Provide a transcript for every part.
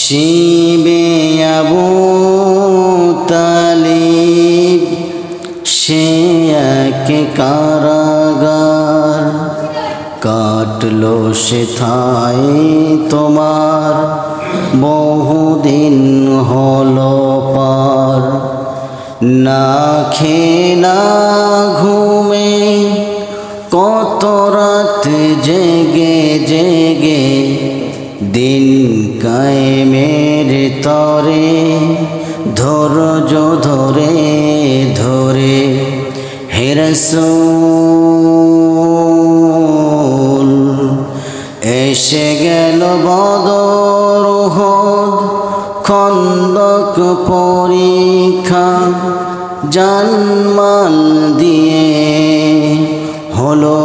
শিবে আবু তালিব সে এক কারাগার, কাটলো সেথায় তোমার বহুদিন হলো পার। না খেয়ে না ঘুমে কত রাত জেগে জেগে, দিন কায়েমের তরে ধৈর্য ধরে ধরে হে রাসূল এসে গেল বদর উহুদ খন্দক পরীক্ষা, জানমাল দিয়ে হলো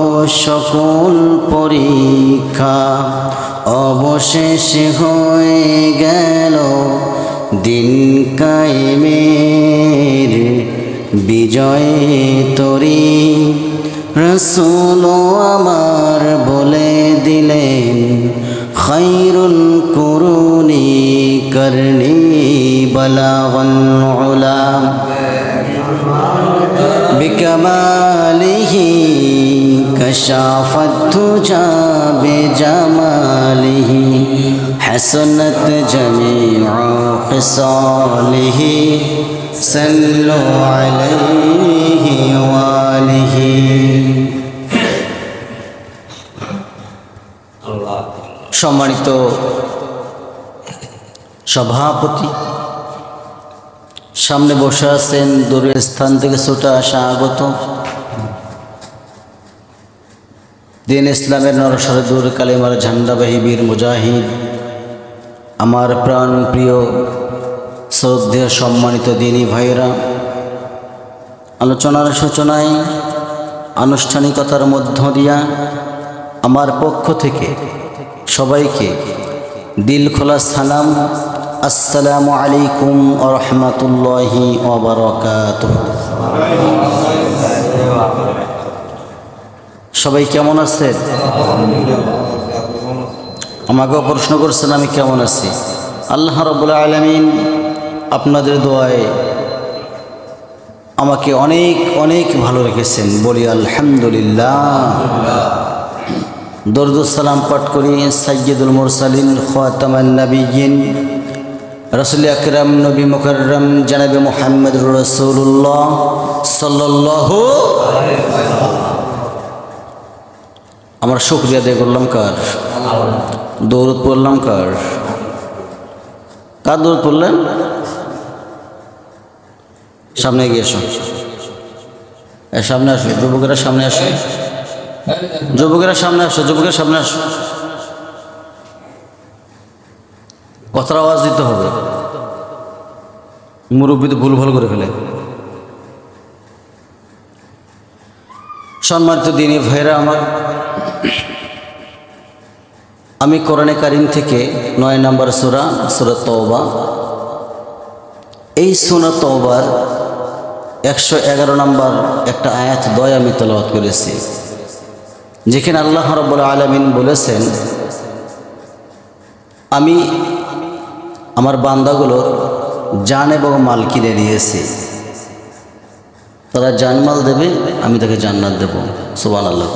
সকল পরীক্ষা। অবশেষে হয়ে গেল দিন কায়েমের বিজয় তরি। রাসূল আমার বলে দিলেন খায়রুল কুরুনি করনি বালাগাল উলা বিকামালিহি কশাফত তুজা বিজামালিহি হাসনাত জামিউ খিসালিহি সাল্লু আলাইহি ওয়া আলিহি। সম্মানিত সভাপতি, সামনে বসে আছেন দূরের স্থান থেকে ছুটে আসা আগত দিন ইসলামের নরসরে দূর কালেমার ঝান্ডাবাহী বীর মুজাহিদ, আমার প্রাণ প্রিয় শ্রদ্ধেয় সম্মানিত দিনী ভাইরা, আলোচনার সূচনায় আনুষ্ঠানিকতার মধ্য দিয়া আমার পক্ষ থেকে সবাইকে দিল খোলা সালাম, আসসালামু আলাইকুম ওয়া রাহমাতুল্লাহি ওয়া বারাকাতুহু। সবাই কেমন আছেন? আমাকেও প্রশ্ন করছেন আমি কেমন আছি। আল্লাহ রাব্বুল আলামিন আপনাদের দোয়ায় আমাকে অনেক অনেক ভালো রেখেছেন, বলি আলহামদুলিল্লাহ। দরুদ সালাম পাঠ করি সাইয়্যিদুল মুরসালিন খাতামান নবিয়্যিন রাসূল আকরাম নবী মুকাররম জনাবে মুহাম্মদুর রাসূলুল্লাহ সাল্লাল্লাহু আলাইহি ওয়াসাল্লাম। আমরা শুকরিয়া আদায় করলাম কার? দরুদ পড়লাম কার? কার দরুদ পড়লেন? সামনে গিয়ে এসো, সামনে আসো, যুবকেরা সামনে আসো, যুবকেরা সামনে আসো, যুবকেরা সামনে আসো। কথার আওয়াজ দিতে হবে, মুরব্বী তো ভুল ভাল করে ফেলে। সম্মানিত দিনী ভাইরা আমার, আমি কোরআনে কারিম থেকে 9 নম্বর সূরা, সূরা তওবা, এই সূরা তওবার 111 নম্বর একটা আয়াত দয় আমি তেলাওয়াত করেছি, যেখানে আল্লাহ রাব্বুল আলামিন বলেছেন, আমি আমার বান্দাগুলোর জান এবং মাল কিনে দিয়েছি, তারা জানমাল দেবে, আমি তাকে জান্নাত দেব। সুবহানাল্লাহ।